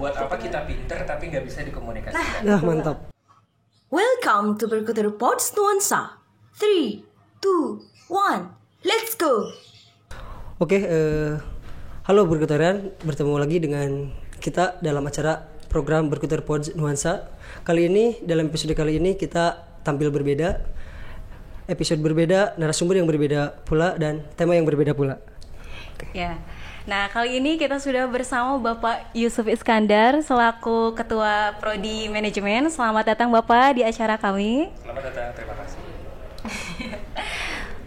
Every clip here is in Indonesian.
Buat apa kita pinter tapi nggak bisa dikomunikasikan? Nah, mantap. Welcome to Berkutar Pods Nuansa. 3, 2, 1, let's go. Oke, halo Berkutarian, bertemu lagi dengan kita dalam acara program Berkutar Pods Nuansa. Kali ini, dalam episode kali ini kita tampil berbeda, episode berbeda, narasumber yang berbeda pula, dan tema yang berbeda pula. Ya. Nah, kali ini kita sudah bersama Bapak Yusuf Iskandar selaku Ketua Prodi Manajemen. Selamat datang Bapak di acara kami. Selamat datang, terima kasih.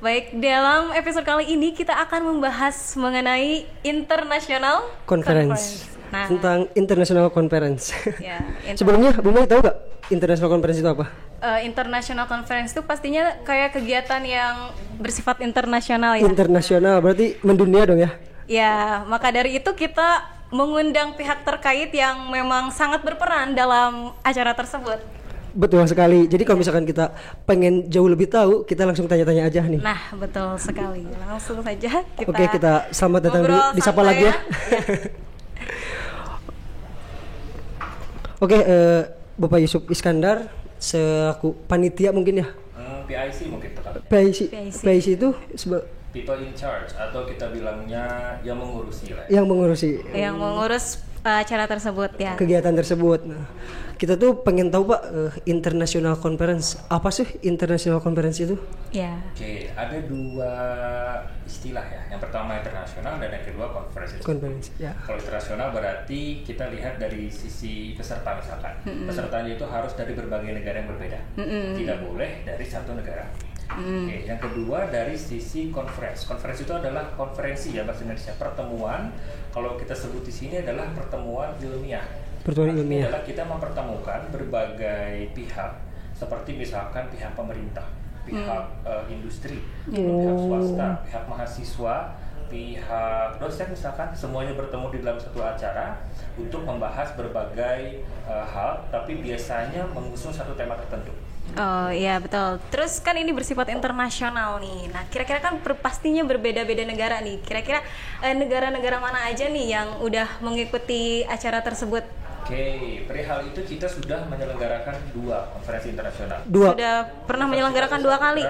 Baik, dalam episode kali ini kita akan membahas mengenai International Conference. Nah, Tentang International Conference. ya, Sebelumnya, Bu Mai tahu gak International Conference itu apa? International Conference itu pastinya kayak kegiatan yang bersifat internasional ya. Internasional, berarti mendunia dong ya? Ya, maka dari itu kita mengundang pihak terkait yang memang sangat berperan dalam acara tersebut. Betul sekali. Jadi kalau misalkan kita pengen jauh lebih tahu, kita langsung tanya-tanya aja nih. Nah, betul sekali. Langsung saja kita. Oke, kita selamat datang dulu. Disapa lagi ya. Oke, Bapak Yusuf Iskandar selaku panitia mungkin ya. PIC mungkin tepatnya. PIC itu People in charge atau kita bilangnya yang mengurusi lah. Yang mengurus acara tersebut ya. Kegiatan tersebut. Nah, kita tuh pengen tahu Pak, International Conference. Apa sih International Conference itu? Ya. Oke, ada dua istilah ya. Yang pertama internasional dan yang kedua conference. Conference, ya. Kalau internasional berarti kita lihat dari sisi peserta misalkan. Pesertanya itu harus dari berbagai negara yang berbeda. Tidak boleh dari satu negara. Oke, yang kedua dari sisi conference. Conference itu adalah konferensi ya bahasa Indonesia, pertemuan. Kalau kita sebut di sini adalah pertemuan ilmiah. Pertemuan ilmiah adalah kita mempertemukan berbagai pihak, seperti misalkan pihak pemerintah, pihak industri, pihak swasta, pihak mahasiswa, pihak dosen misalkan, semuanya bertemu di dalam satu acara untuk membahas berbagai hal, tapi biasanya mengusung satu tema tertentu. Oh iya betul. Terus kan ini bersifat internasional nih. Nah kira-kira kan pastinya berbeda-beda negara nih. Kira-kira negara-negara mana aja nih yang udah mengikuti acara tersebut? Oke, perihal itu kita sudah menyelenggarakan 2 konferensi internasional. Sudah pernah menyelenggarakan 2 kali.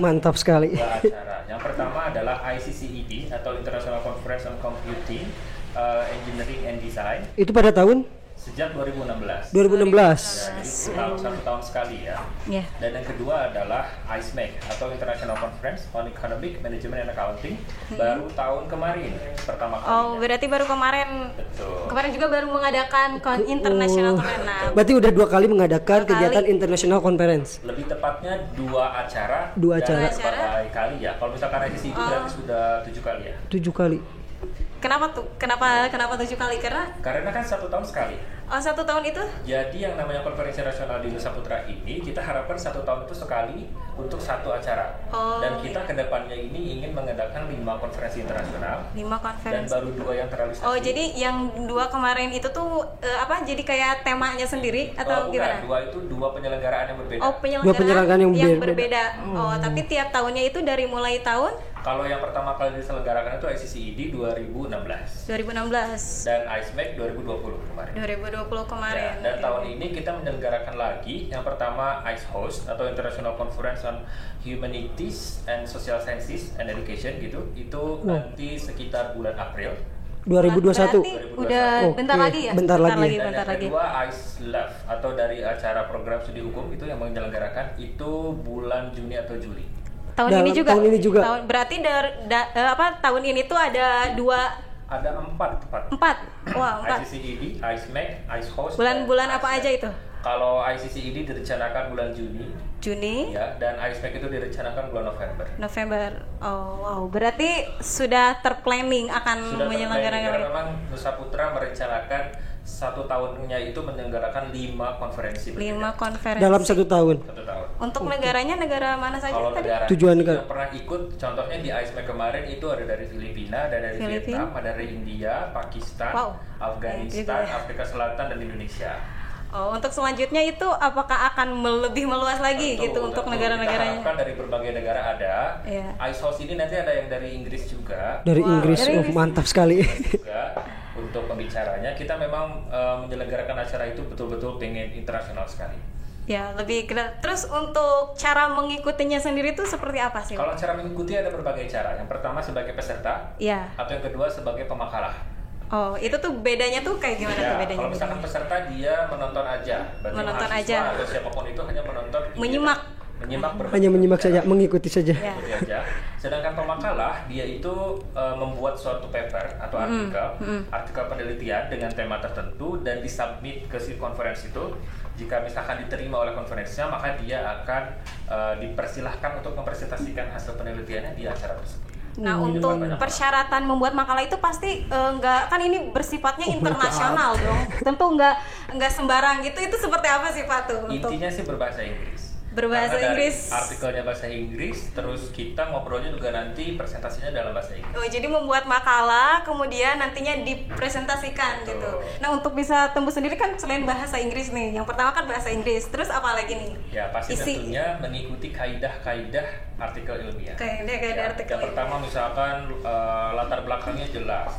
Mantap sekali. 2 acara. Yang pertama adalah ICCED atau International Conference on Computing, Engineering and Design. Itu pada tahun? Sejak 2016. 2016. Ya, jadi satu tahun sekali ya. Yeah. Dan yang kedua adalah ICMEC atau International Conference on Economic Management and Accounting, baru tahun kemarin pertama kali. Oh, berarti baru kemarin. Betul. Kemarin juga baru mengadakan International Conference. Nah, berarti udah 2 kali mengadakan kegiatan International Conference. Lebih tepatnya 2 acara. 2 acara. Berbagai kali ya. Kalau misalkan ICC itu berarti sudah 7 kali ya. 7 kali. Kenapa tuh? Kenapa 7 kali? Karena kan 1 tahun sekali. Oh, 1 tahun itu? Jadi yang namanya konferensi nasional di Nusa Putra ini kita harapkan 1 tahun itu sekali untuk 1 acara. Dan kita kedepannya ini ingin mengadakan 5 konferensi internasional. 5 Dan konferensi. baru 2 yang terrealisasi. Oh, jadi yang 2 kemarin itu tuh jadi kayak temanya sendiri atau gimana? Bukan, 2 itu 2 penyelenggaraan yang berbeda. Oh, penyelenggaraan yang berbeda. Oh, tapi tiap tahunnya itu dari mulai tahun? Kalau yang pertama kali diselenggarakan itu ICCED 2016. 2016. Dan ICMEC 2020 kemarin. 2020 kemarin. Ya, dan tahun ini kita menyelenggarakan lagi yang pertama ICEHOST atau International Conference on Humanities and Social Sciences and Education gitu. Itu nanti sekitar bulan April 2021. Berarti udah bentar lagi ya? Bentar lagi. Dan yang kedua ICELAV atau dari acara program studi hukum itu yang menyelenggarakan itu bulan Juni atau Juli. Tahun ini juga. Berarti tahun ini tuh ada 4. Ada 4 tepat. 4. Wah, 4. ICCED, ICMEC, ICEHOST. Bulan-bulan apa aja itu? Kalau ICCED direncanakan bulan Juni. Ya, dan ICMEC itu direncanakan bulan November. Oh, wow. Berarti sudah terplanning akan menyelenggarakan. Karena memang Nusa Putra merencanakan 1 tahunnya itu menyelenggarakan 5 konferensi. 5 konferensi. Dalam 1 tahun. 1 tahun. Untuk negaranya negara mana saja Kalau tadi? Tujuan negara yang pernah ikut, contohnya di ICMEC kemarin itu ada dari Filipina, ada dari Vietnam, ada dari India, Pakistan, Afghanistan, Afrika Selatan, dan Indonesia. Oh, untuk selanjutnya itu apakah akan lebih meluas lagi gitu untuk negara-negaranya? Kita harapkan dari berbagai negara ada. Iya. ICEHOST ini nanti ada yang dari Inggris juga. Dari Inggris. Dari Inggris. Mantap sekali. Juga untuk pembicara caranya kita memang menyelenggarakan acara itu betul-betul pengen internasional sekali. Ya, lebih terus untuk cara mengikutinya sendiri itu seperti apa sih? Kalau cara mengikuti ada berbagai cara. Yang pertama sebagai peserta, Ya. atau yang kedua sebagai pemakalah. Oh, itu tuh bedanya tuh kayak gimana Ya, tuh bedanya? kalau misalkan peserta dia menonton aja, berarti Menonton mahasiswa aja. atau siapapun itu hanya menonton, Menyimak. berbagai Hanya menyimak acara. saja, mengikuti saja. Ya. Ikuti aja. Sedangkan pemakalah dia itu membuat suatu paper atau artikel penelitian dengan tema tertentu dan disubmit ke si konferensi itu. Jika misalkan diterima oleh konferensinya, maka dia akan dipersilahkan untuk mempresentasikan hasil penelitiannya di acara tersebut. Nah, Itu untuk banyak persyaratan membuat makalah itu pasti nggak, kan ini bersifatnya internasional dong. Tentu nggak sembarang gitu. Itu seperti apa sih Pak tuh? Untuk Intinya sih berbahasa Inggris. Berbahasa Karena dari Inggris. artikelnya bahasa Inggris, terus kita ngobrolnya juga nanti presentasinya dalam bahasa Inggris. Oh, jadi membuat makalah kemudian nantinya dipresentasikan Betul. gitu. Nah, untuk bisa tembus sendiri kan selain bahasa Inggris nih, yang pertama kan bahasa Inggris. Terus apa lagi nih? Ya pasti tentunya mengikuti kaidah-kaidah artikel ilmiah. Kaidah-kaidah artikel Yang pertama misalkan latar belakangnya jelas.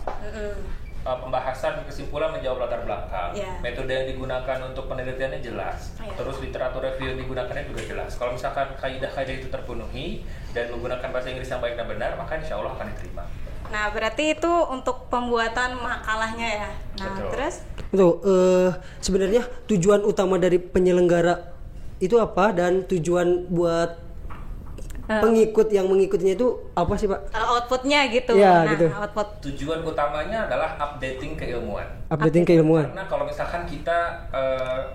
Pembahasan kesimpulan menjawab latar belakang. Ya. Metode yang digunakan untuk penelitiannya jelas. Ya. Terus literatur review yang digunakannya juga jelas. Kalau misalkan kaidah-kaidah itu terpenuhi dan menggunakan bahasa Inggris yang baik dan benar, maka insya Allah akan diterima. Nah, berarti itu untuk pembuatan makalahnya ya. Nah, Betul. terus Betul. Sebenarnya tujuan utama dari penyelenggara itu apa dan tujuan buat pengikut yang mengikutinya itu apa sih Pak? outputnya gitu. Ya, Nah, gitu. output. Tujuan utamanya adalah updating keilmuan. Updating keilmuan. Karena kalau misalkan kita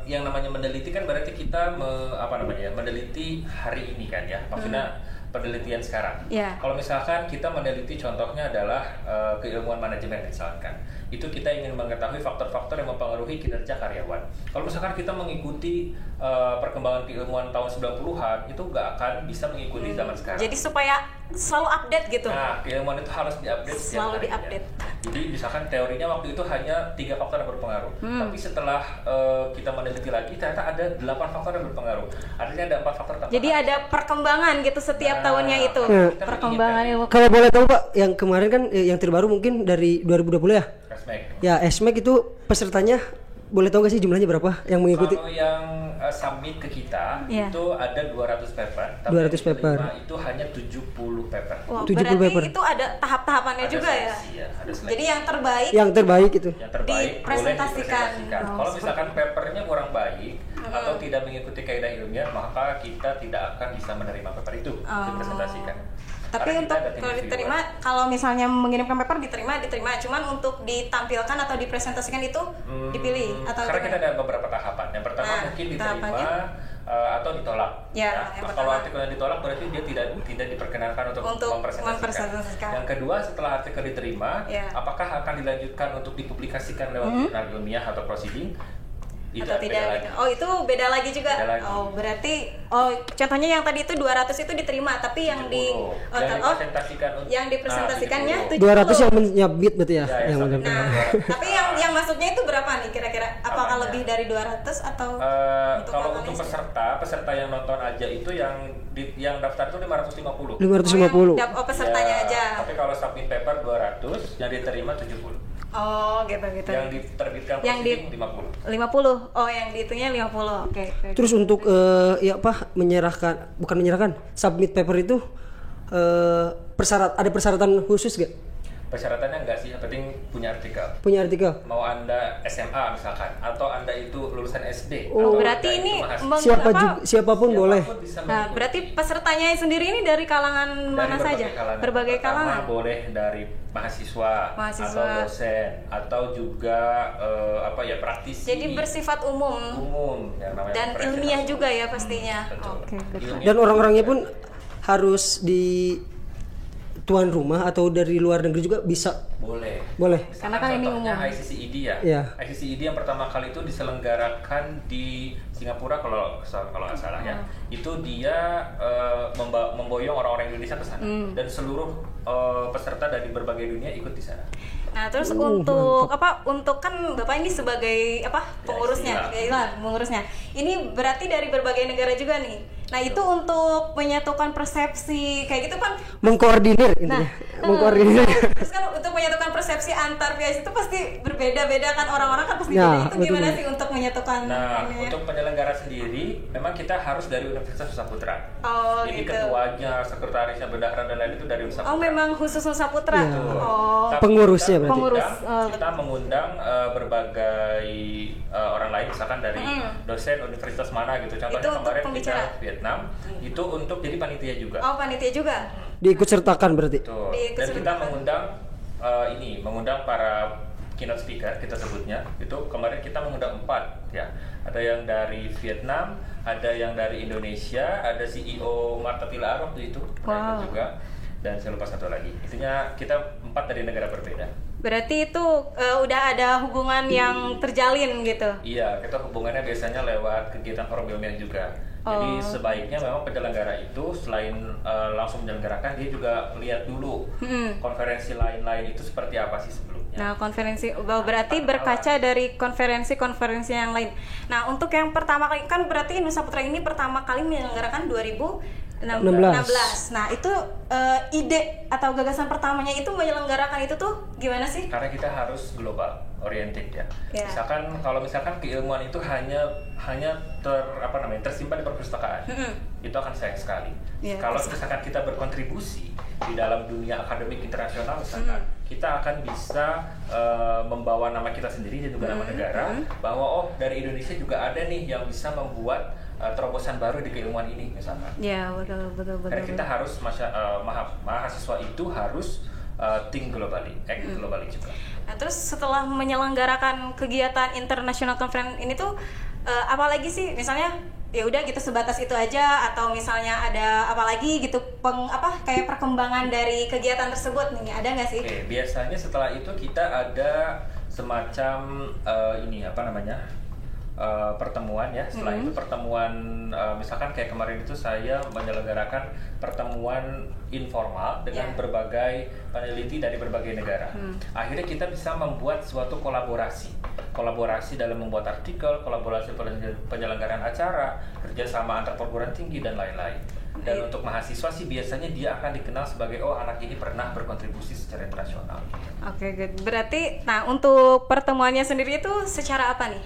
yang namanya meneliti kan berarti kita meneliti hari ini kan ya, maksudnya penelitian sekarang. Ya. Kalau misalkan kita meneliti contohnya adalah keilmuan manajemen misalkan, itu kita ingin mengetahui faktor-faktor yang mempengaruhi kinerja karyawan. Kalau misalkan kita mengikuti perkembangan keilmuan tahun 90-an, itu nggak akan bisa mengikuti zaman sekarang. Jadi supaya selalu update gitu. Nah, keilmuan itu harus diupdate setiap Selalu harinya. diupdate. Jadi misalkan teorinya waktu itu hanya 3 faktor yang berpengaruh. Tapi setelah kita meneliti lagi ternyata ada 8 faktor yang berpengaruh. Artinya ada 4 faktor tambahan. Jadi ada perkembangan gitu setiap tahunnya itu. kita Perkembangan ilmu. Kalau boleh tahu Pak, yang kemarin kan yang terbaru mungkin dari 2020 ya? Resmek. Ya, SMEC itu pesertanya boleh tahu nggak sih jumlahnya berapa yang mengikuti? Kalau yang submit ke kita Iya. itu ada 200 paper, tapi 200 yang diterima paper. itu hanya 70 paper. Wah, 70 berarti paper. itu ada tahap-tahapannya Ada juga ya. seleksi ya, ada seleksi. Jadi yang terbaik Yang terbaik itu. Yang terbaik boleh Dipresentasikan. dipresentasikan. Oh, Kalau misalkan papernya kurang baik atau tidak mengikuti kaidah ilmiah, maka kita tidak akan bisa menerima paper itu dipresentasikan. tapi Karena untuk kita ada tim kalau reviewer. diterima, kalau misalnya mengirimkan paper diterima, cuman untuk ditampilkan atau dipresentasikan itu dipilih atau karena kita gimana? ada beberapa tahapan. Yang pertama Nah, mungkin diterima tahapannya? atau ditolak. Ya, yang Kalau pertama. artikelnya ditolak berarti dia tidak diperkenankan untuk mempresentasikan. mempresentasikan. Yang kedua, setelah artikel diterima, Ya. apakah akan dilanjutkan untuk dipublikasikan lewat jurnal ilmiah atau proceeding? Atau beda tidak? lagi. Oh, itu beda lagi juga. Beda lagi. Oh, berarti contohnya yang tadi itu 200 itu diterima, tapi yang 70. yang dipresentasikan yang dipresentasikannya 70. 200 yang menyabit berarti ya? Ya, yang yang benar. Nah, tapi yang masuknya itu berapa nih kira-kira? Apakah Apanya? lebih dari 200 atau Kalau makalahnya untuk sih? peserta yang nonton aja itu yang daftar itu 550. 550. Pesertanya Ya, aja. Tapi kalau submit paper 200, yang diterima 70. Oh, gitu. Yang diterbitkan Yang proceeding 50. 50. Oh, yang dihitungnya 50. Oke. Terus untuk ya apa bukan menyerahkan submit paper itu ada persyaratan khusus gak? Persyaratannya enggak sih, yang penting punya artikel. Punya artikel? Mau Anda SMA misalkan, atau Anda itu lulusan SD. Oh, atau berarti Anda ini itu mahasiswa. Siapapun Siapapun boleh. bisa Nah, mengikuti. berarti pesertanya sendiri ini dari kalangan Dari mana saja? Berbagai Pertama, kalangan. boleh dari mahasiswa, Mahasiswa. atau dosen, atau juga praktisi. Jadi bersifat umum yang namanya dan konferensi ilmiah langsung. juga ya pastinya. Betul. Oke, betul. Ilmiah. Dan orang-orangnya pun harus di tuan rumah atau dari luar negeri juga bisa. Boleh. Boleh. Karena kan ini contohnya umum. ICCED ya. Iya. ICCED yang pertama kali itu diselenggarakan di Singapura kalau nggak salah ya. Itu dia memboyong orang-orang Indonesia ke sana dan seluruh peserta dari berbagai dunia ikut di sana. Nah, terus untuk untuk kan Bapak ini sebagai pengurusnya, istilah. pengurusnya. Ini berarti dari berbagai negara juga nih. Nah itu untuk menyatukan persepsi kayak gitu kan. Mengkoordinir intinya. Mengkoordinir. Terus kan untuk menyatukan persepsi antar PIS itu pasti berbeda-beda kan, orang-orang kan pasti Ya, beda. Itu gimana betul. sih untuk menyatukan Nah, ininya? untuk penyelenggara sendiri, memang kita harus dari Universitas Nusa Putra. Oh, Jadi gitu. ketuanya, sekretarisnya, bendahara dan lain itu dari Nusa Putra. Oh memang khusus Nusa Putra. Iya. Oh. Tapi Pengurusnya kita berarti. Pengurus, kita mengundang berbagai orang lain, misalkan dari dosen universitas mana gitu. Contohnya Itu untuk kemarin pembicara. kita Vietnam, itu untuk jadi panitia juga. Oh panitia juga. Diikut sertakan berarti. Betul. Di Dan kita keseluruhan. mengundang para keynote speaker kita sebutnya. Itu kemarin kita mengundang 4 ya. Ada yang dari Vietnam, ada yang dari Indonesia, ada CEO Marta Tilaar waktu itu, mereka Wow. juga. Dan saya lupa satu lagi. Intinya kita 4 dari negara berbeda. Berarti itu udah ada hubungan yang terjalin gitu. Iya, kita hubungannya biasanya lewat kegiatan forum ilmiah juga. Jadi sebaiknya memang penyelenggara itu selain langsung menyelenggarakan, dia juga lihat dulu konferensi lain-lain itu seperti apa sih sebelumnya. Nah, konferensi berarti berkaca dari konferensi-konferensi yang lain. Nah, untuk yang pertama kali kan berarti Nusa Putra ini pertama kali menyelenggarakan 2016. Nah, itu ide atau gagasan pertamanya itu menyelenggarakan itu tuh gimana sih? Karena kita harus global oriented ya. Ya. Misalkan keilmuan itu hanya tersimpan di perpustakaan, itu akan sayang sekali. Ya, Kalau misalkan kita berkontribusi di dalam dunia akademik internasional, misalkan kita akan bisa membawa nama kita sendiri dan juga nama negara, bahwa dari Indonesia juga ada nih yang bisa membuat terobosan baru di keilmuan ini misalkan. Ya, betul. Karena kita harus mahasiswa itu harus think globally, act globally juga. Nah, terus setelah menyelenggarakan kegiatan international conference ini tuh apalagi sih, misalnya ya udah gitu sebatas itu aja, atau misalnya ada apalagi gitu kayak perkembangan dari kegiatan tersebut nih, ada nggak sih? Oke, biasanya setelah itu kita ada semacam pertemuan ya. Setelah itu pertemuan, misalkan kayak kemarin itu saya menyelenggarakan pertemuan informal dengan berbagai peneliti dari berbagai negara. Akhirnya kita bisa membuat suatu kolaborasi dalam membuat artikel, kolaborasi penyelenggaraan acara, kerjasama antar perguruan tinggi dan lain-lain. Dan untuk mahasiswa sih biasanya dia akan dikenal sebagai anak ini pernah berkontribusi secara internasional. Oke, good. Berarti, nah untuk pertemuannya sendiri itu secara apa nih?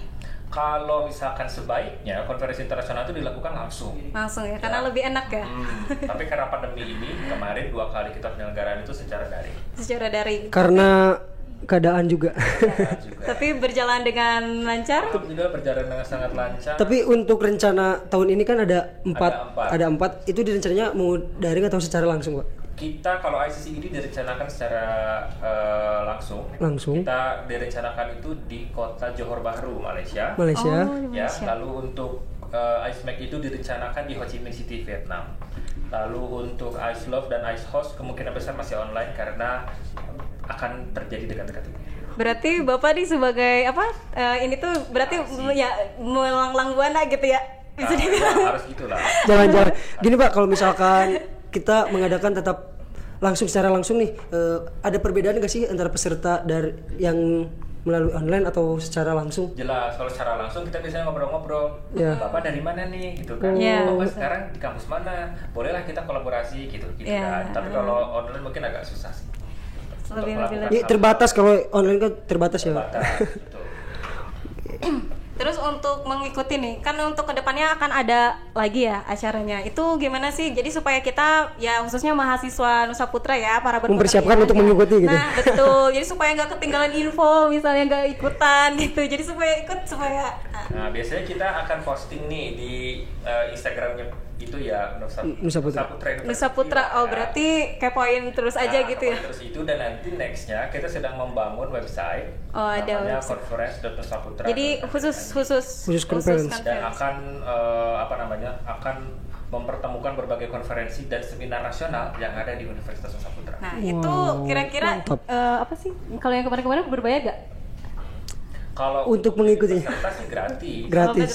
Kalau misalkan sebaiknya konferensi internasional itu dilakukan langsung Ya, karena lebih enak ya. Tapi karena pandemi ini kemarin 2 kali kita penyelenggaraan itu secara daring. Karena keadaan juga. Tapi berjalan dengan lancar. Itu juga berjalan dengan sangat lancar. Tapi untuk rencana tahun ini kan ada 4. Ada 4. Itu rencananya mau daring atau secara langsung, Pak? Kita kalau ICC ini direncanakan secara langsung. Kita direncanakan itu di kota Johor Bahru, Malaysia. Ya, lalu untuk ICMAC itu direncanakan di Ho Chi Minh City, Vietnam. Lalu untuk Ice Love dan Ice Host kemungkinan besar masih online karena akan terjadi dekat-dekat ini. Berarti Bapak nih sebagai ini tuh berarti ya melanglang buana gitu ya. Bisa dibilang. Harus gitulah. Jangan-jangan. Gini Pak, kalau misalkan kita mengadakan tetap secara langsung nih, ada perbedaan nggak sih antara peserta dari yang melalui online atau secara langsung? Jelas, kalau secara langsung kita biasanya ngobrol-ngobrol. Bapak dari mana nih, gitu kan? Bapak sekarang di kampus mana? Bolehlah kita kolaborasi gitu kan. Tapi kalau online mungkin agak susah sih. Lebih. Terbatas, kalau online kan terbatas ya. Betul. Terus untuk mengikuti nih, kan untuk kedepannya akan ada lagi ya acaranya. Itu gimana sih? Jadi supaya kita ya khususnya mahasiswa Nusa Putra ya, para mempersiapkan untuk mengikuti gitu. Nah betul. Jadi supaya nggak ketinggalan info, misalnya nggak ikutan gitu. Jadi supaya ikut Nah biasanya kita akan posting nih di Instagramnya itu ya Nusa Putra. Oh berarti kepoin terus aja gitu ya. Terus itu, dan nanti nextnya kita sedang membangun website. Ada namanya conference.nusaputra. Jadi khusus conference. Dan akan akan mempertemukan berbagai konferensi dan seminar nasional yang ada di Universitas Nusa Putra. Nah itu kira-kira apa sih? Kalau yang kemarin-kemarin berbayar gak? Kalau Untuk mengikuti. peserta sih gratis. Gratis.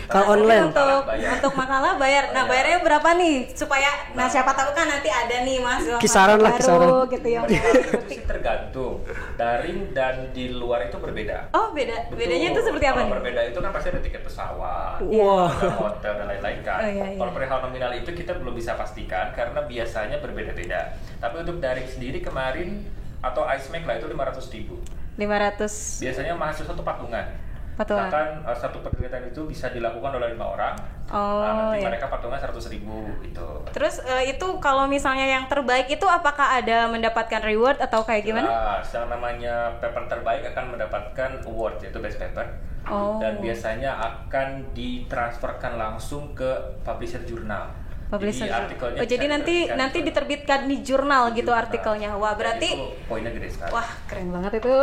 Kalau Tapi online. untuk makalah bayar. Nah, bayarnya berapa nih? Supaya siapa tahu kan nanti ada nih mahasiswa Kisaran lah, baru kisaran. gitu yang Itu sih tergantung. Daring dan di luar itu berbeda. Oh, beda. Betul. Bedanya itu seperti apa Kalau nih? berbeda itu kan pasti ada tiket pesawat, Wah. ada hotel dan lain-lain kan. Oh, iya. Kalau perihal nominal itu kita belum bisa pastikan karena biasanya berbeda-beda. Tapi untuk daring sendiri kemarin atau iSmack lah itu 500.000. 500 Biasanya mahasiswa itu patungan. patungan. Misalkan satu kegiatan itu bisa dilakukan oleh 5 orang. Oh, nanti iya. mereka patungan 100.000 gitu. Terus itu kalau misalnya yang terbaik itu apakah ada mendapatkan reward atau kayak gimana? Nah, yang namanya paper terbaik akan mendapatkan award yaitu best paper. Oh. Dan biasanya akan ditransferkan langsung ke publisher jurnal. Publisher. Jadi artikelnya Oh, jadi bisa nanti diterbitkan di jurnal gitu artikelnya. Wah, Dan berarti itu poinnya gede sekali. wah, keren banget itu.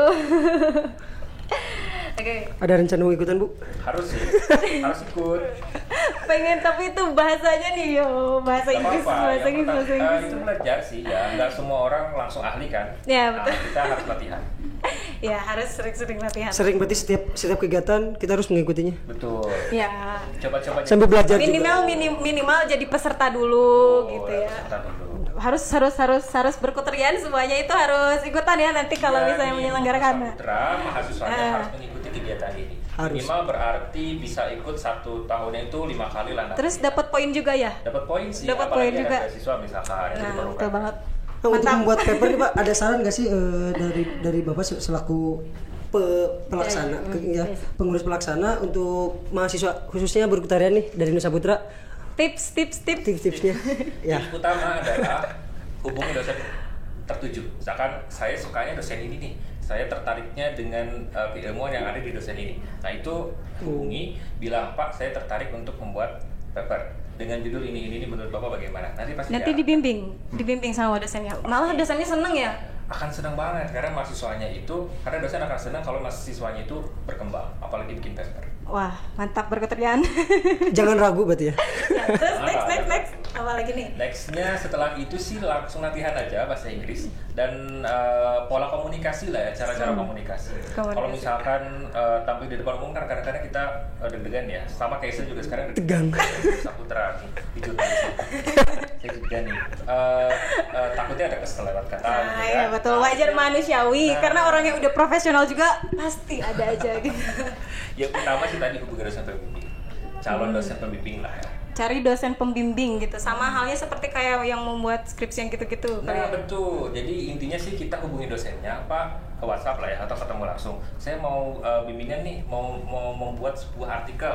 Oke. Ada rencana mau ikutan, Bu? Harus sih, harus ikut. Pengen tapi itu bahasanya nih yo, bahasa Gak Inggris, apa-apa. bahasa Yang Inggris, pertama, bahasa Inggris. itu belajar sih ya, nggak semua orang langsung ahli kan. Ya, betul. Nah, kita harus latihan. Ya, harus sering-sering latihan. Sering berarti setiap kegiatan kita harus mengikutinya. Betul. Ya. Coba-coba Sambil belajar Minimal juga. minimal jadi peserta dulu gitu ya. Peserta dulu. Harus berkoterian semuanya itu harus ikutan ya nanti kalau Ya, misalnya di menyelenggarakan. Nusa Putra, mahasiswanya Ah. harus mengikuti kegiatan ini. Harus. Minimal berarti bisa ikut 1 tahunnya itu 5 kali lah. nanti. Terus dapat poin juga ya? Dapat poin sih. Dapat apalagi poin ada juga. beasiswa misalkan itu Nah, diperlukan. betul banget. Nah, untuk Mantap. membuat paper nih Pak, ada saran nggak sih dari Bapak selaku pelaksana, ya, pengurus pelaksana untuk mahasiswa khususnya berkutarian nih dari Nusa Putra, Tips. tips-tipsnya? Ya. Tips utama adalah hubungi dosen tertuju. Misalkan saya sukanya dosen ini nih, saya tertariknya dengan keilmuan yang ada di dosen ini. Nah itu hubungi, bilang Pak saya tertarik untuk membuat paper dengan judul ini menurut Bapak bagaimana? Nanti pasti Nanti dia dibimbing sama dosennya. Malah dosennya seneng ya. akan senang banget karena dosen akan senang kalau mahasiswanya itu berkembang, apalagi bikin paper. Wah, mantap berkoterian. Jangan ragu berarti ya. Ya, terus next. Apa lagi nih? Nextnya setelah itu sih langsung latihan aja bahasa Inggris dan pola komunikasi lah ya, cara-cara komunikasi. Kalau misalkan tampil di depan umum kan kadang-kadang kita deg-degan ya, sama kayak saya juga sekarang Tegang. Saputra nih di jurnalis. Saya juga nih takutnya ada kesel lewat kata. Nah, gitu iya kan. betul, wajar manusiawi Nah. karena orang yang udah profesional juga pasti ada aja gitu. Yang pertama sih tadi hubungi dosen pembimbing, calon dosen pembimbing lah ya. Cari dosen pembimbing gitu, sama halnya seperti kayak yang membuat skripsi yang gitu-gitu. Nah betul, jadi intinya sih kita hubungi dosennya, Pak, ke WhatsApp lah ya, atau ketemu langsung. Saya mau bimbingan nih, mau membuat sebuah artikel,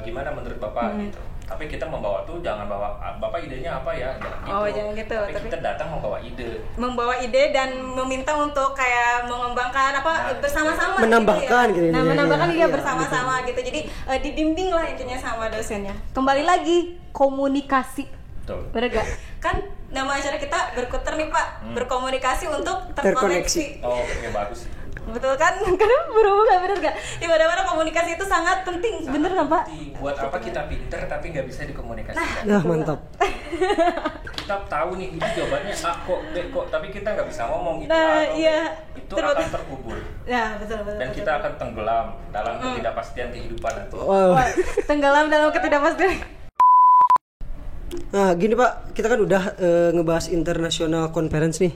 gimana menurut Bapak gitu. Tapi kita membawa tuh jangan bawa, Bapak idenya apa ya, jangan gitu. Oh, jangan gitu, Tapi tapi- kita datang membawa ide. Membawa ide dan meminta untuk kayak mengembangkan apa Nah, bersama-sama menambahkan gitu gitu ya. Nah, ya, menambahkan iya, ide iya, bersama-sama gitu. Jadi dibimbing lah intinya sama dosennya. Kembali lagi komunikasi. Betul. Bener gak? Kan nama acara kita berkuter nih Pak, berkomunikasi untuk Terkoneksi. terkoneksi. Oh, oke bagus sih. Betul kan? Karena berhubungan bener gak? Di mana-mana komunikasi itu sangat penting, bener nggak Pak? Penting. Buat apa kita pinter tapi nggak bisa dikomunikasikan? Nah, mantap. Kita tahu nih itu jawabannya A kok, B kok, tapi kita nggak bisa ngomong itu Nah, A atau B. iya. Itu Terus- akan terkubur Ya betul. dan kita akan tenggelam dalam ketidakpastian kehidupan nanti. Wow. Wah, tenggelam dalam ketidakpastian. Nah, gini Pak, kita kan udah ngebahas international conference nih.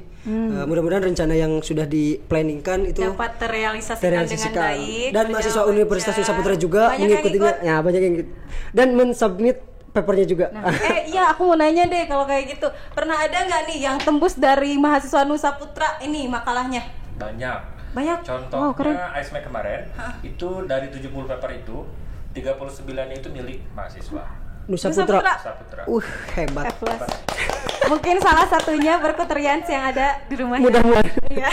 Mudah-mudahan rencana yang sudah di-planningkan itu Dapat terrealisasikan dengan terrealisasikan. baik. Dan mahasiswa Universitas Nusa Putra juga Banyak yang mengikutinya. ikut. Ya, banyak yang ikut. Dan mensubmit papernya juga. Nah, iya aku mau nanya deh kalau kayak gitu. Pernah ada nggak nih yang tembus dari mahasiswa Nusa Putra ini makalahnya? Banyak. Banyak? Wow, keren. Contohnya iSmack kemarin itu dari 70 paper itu 39-nya itu milik mahasiswa Nusa Nusa Putra. Putra. Nusa Putra. Hebat. F+. Mungkin salah satunya berkoterians yang ada di rumahnya. Mudah-mudahan. Iya.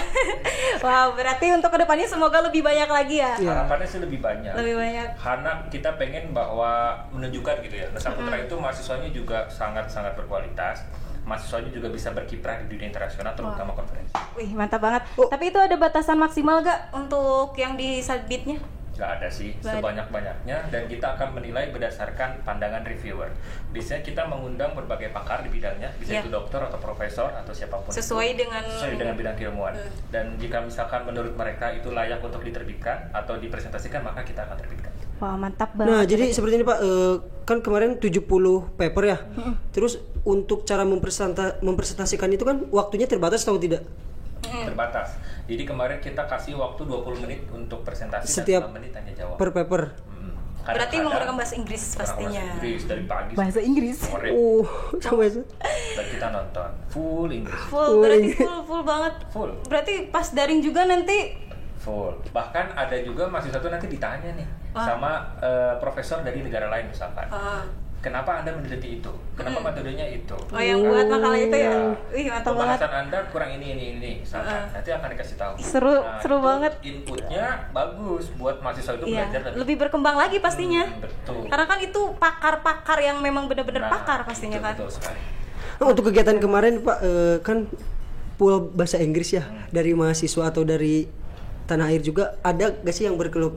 Wow, berarti untuk kedepannya semoga lebih banyak lagi ya. Iya. Harapannya sih lebih banyak. Lebih banyak. Karena kita pengen bahwa menunjukkan gitu ya, Nusa Putra itu mahasiswanya juga sangat-sangat berkualitas. Mahasiswanya juga bisa berkiprah di dunia internasional, terutama konferensi. Wih, mantap banget. Oh. Tapi itu ada batasan maksimal gak untuk yang disubmitnya? Nggak ada sih, sebanyak-banyaknya, dan kita akan menilai berdasarkan pandangan reviewer. Biasanya kita mengundang berbagai pakar di bidangnya, bisa itu dokter atau profesor atau siapapun sesuai itu, dengan bidang keilmuan. Dan jika misalkan menurut mereka itu layak untuk diterbitkan atau dipresentasikan, maka kita akan terbitkan. Wah, mantap banget. Nah, jadi seperti ini Pak, kan kemarin 70 paper ya. Terus untuk cara mempresentasikan itu kan waktunya terbatas atau tidak? Terbatas. Jadi kemarin kita kasih waktu 20 menit untuk presentasi setiap dan 5 menit tanya jawab. Per paper. Berarti menggunakan bahasa Inggris pastinya. Bahasa Inggris dari pagi Bahasa Inggris. sore. Sampai itu. Dan kita nonton full Inggris. Berarti full banget. Full. Berarti pas daring juga nanti Full. Bahkan ada juga mahasiswa itu nanti ditanya nih sama profesor dari negara lain misalkan. Kenapa Anda meneliti itu? Kenapa metodenya itu? Oh, yang buat makalah itu ya? Wih, mantap banget. Pembahasan Anda kurang ini misalkan. Nanti akan dikasih tahu. Seru banget. Inputnya bagus buat mahasiswa itu belajar lebih berkembang lagi pastinya. Betul. Karena kan itu pakar-pakar yang memang benar-benar pakar pastinya kan. Betul sekali. Nah, untuk kegiatan kemarin Pak, kan pool bahasa Inggris ya dari mahasiswa atau dari tanah air juga, ada gak sih yang berkeluh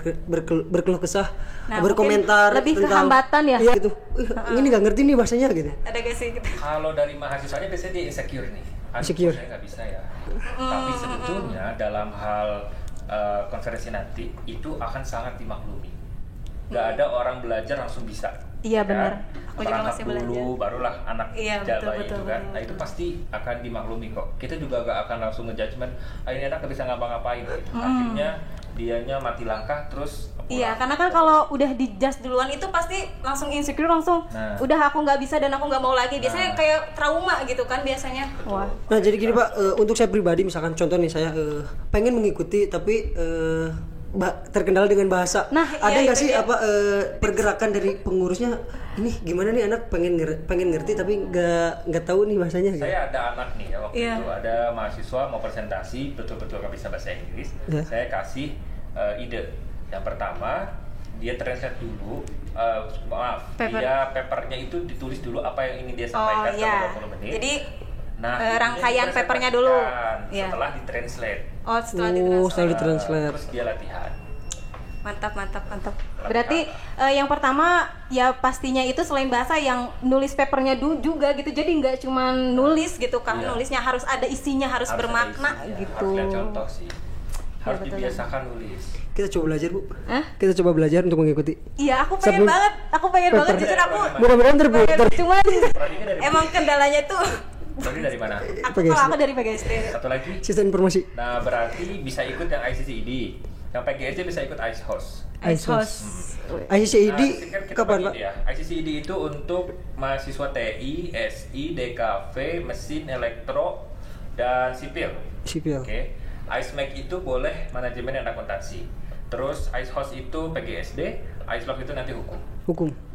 kesah, berkomentar lebih tentang hambatan ya? Iya gitu. Ini nggak ngerti nih bahasanya gitu. Ada gak sih gitu? Kalau dari mahasiswanya biasanya dia insecure nih. Insecure. Saya nggak bisa ya. Tapi sebetulnya dalam hal konferensi nanti itu akan sangat dimaklumi. Nggak ada orang belajar langsung bisa. Iya benar. Aku juga Perangkat masih dulu, belajar. barulah anak jalan itu kan. betul. Nah itu pasti akan dimaklumi kok. Kita juga gak akan langsung ngejudgement, ini anak gak bisa ngapa-ngapain gitu. Akhirnya dianya mati langkah terus pulang. Iya, karena kan kalau udah dijudge duluan itu pasti langsung insecure, langsung udah aku nggak bisa dan aku nggak mau lagi. Biasanya kayak trauma gitu kan biasanya. Wah. Nah jadi gini Pak, untuk saya pribadi misalkan contoh nih, saya pengen mengikuti tapi terkendala dengan bahasa. Nah, ada nggak iya, sih pergerakan dari pengurusnya, ini gimana nih anak pengen ngerti tapi nggak tahu nih bahasanya gitu. Saya ada anak nih ya waktu itu, ada mahasiswa mau presentasi betul-betul nggak bisa bahasa Inggris. Saya kasih ide. Yang pertama, dia translate dulu, papernya itu ditulis dulu apa yang ingin dia sampaikan selama 20 menit. Jadi rangkaian papernya dulu setelah ditranslate. Setelah ditranslate. Terus dia latihan. Mantap. Berarti yang pertama ya pastinya itu selain bahasa yang nulis papernya juga gitu. Jadi nggak cuma nulis gitu kan, nulisnya harus ada isinya, harus bermakna gitu. Harus lihat contoh sih. Harus dibiasakan nulis. Kita coba belajar Bu. Kita coba belajar untuk mengikuti. Iya, aku pengen banget. Jujur aku. Bukan terputar. Cuman emang kendalanya tuh. Berarti dari mana? Aku dari PGSD. Satu lagi? Sistem informasi. Nah, berarti bisa ikut yang ICCED. Yang PGSD bisa ikut ICE-HOST. ICCED kapan Pak? Ya. ICCED itu untuk mahasiswa TI, SI, DKV, mesin, elektro, dan sipil. Oke. ICEMAC itu boleh manajemen dan akuntansi. Terus ICE-HOST itu PGSD, ICE-LOG itu nanti hukum.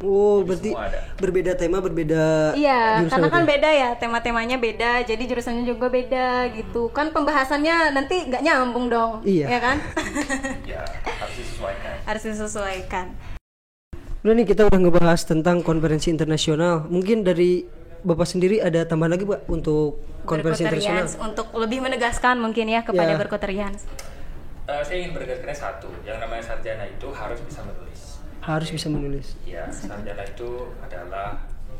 Oh, berarti berbeda tema, berbeda. Iya, karena kan beda ya, tema-temanya beda, jadi jurusannya juga beda gitu. Kan pembahasannya nanti nggak nyambung dong. Iya. Ya kan? Ya, harus disesuaikan. Udah nih, kita udah ngebahas tentang konferensi internasional. Mungkin dari Bapak sendiri ada tambahan lagi Pak untuk konferensi internasional? Untuk lebih menegaskan mungkin ya kepada Berkoterians. Saya ingin menegaskan satu, yang namanya sarjana itu harus bisa menulis. Harus bisa menulis. Ya, sarjana itu adalah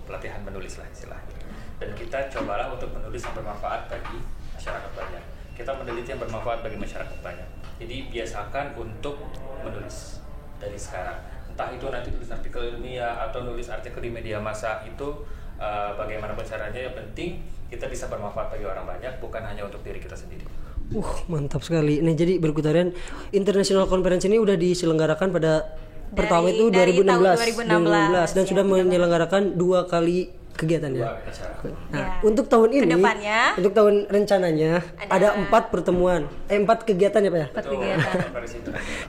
pelatihan menulis lah istilahnya. Dan kita cobalah untuk menulis yang bermanfaat bagi masyarakat banyak. Kita meneliti yang bermanfaat bagi masyarakat banyak. Jadi biasakan untuk menulis dari sekarang. Entah itu nanti tulis artikel ilmiah atau nulis artikel di media massa, itu bagaimanapun caranya, yang penting kita bisa bermanfaat bagi orang banyak, bukan hanya untuk diri kita sendiri. Mantap sekali. Nah, jadi Berkoterian International Conference ini udah diselenggarakan pada pertama itu 2016 dan sudah menyelenggarakan 2 kali kegiatan ya. Nah, untuk tahun ini, untuk tahun rencananya ada 4 pertemuan, 4 kegiatan ya Pak ya? 4 kegiatan.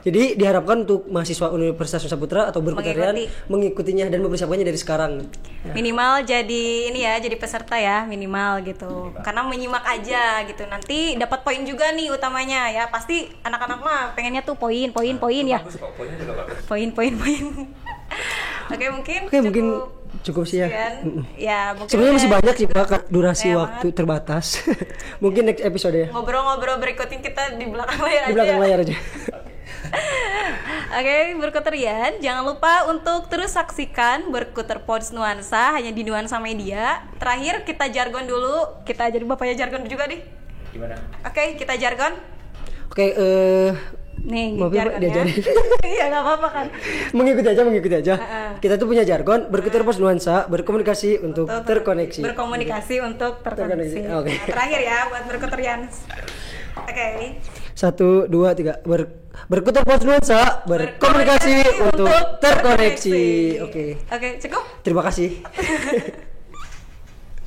Jadi diharapkan untuk mahasiswa Universitas Nusa Putra atau Berkoterian mengikutinya dan mempersiapkannya dari sekarang. Minimal jadi ini ya, jadi peserta ya, minimal gitu. Karena menyimak aja gitu. Nanti dapat poin juga nih utamanya ya. Pasti anak-anak mah pengennya tuh poin ya. Poin. Oke, mungkin cukup sih ya. Ya, mungkin sebenarnya masih banyak sih Pak, durasi waktu terbatas. Mungkin next episode ya. Ngobrol-ngobrol berikutnya kita di belakang layar aja. Di belakang layar aja. Oke, Berkuterian, jangan lupa untuk terus saksikan Berkuter Pods Nuansa hanya di Nuansa Media. Terakhir kita jargon dulu, kita jadi bapaknya jargon juga nih. Gimana? Oke, kita jargon. Oke, Nih, Maaf ya, Pak, jargonnya. diajarin. Iya, nggak apa-apa kan. mengikuti aja. Kita tuh punya jargon Berkuter Pods Nuansa, berkomunikasi untuk terkoneksi. Berkomunikasi untuk terkoneksi. Oke. Nah, terakhir ya buat Berkuterian. Oke. 1, 2, 3. Berkuter Pods Nuansa, berkomunikasi untuk terkoneksi. Oke. Oke, cukup. Terima kasih.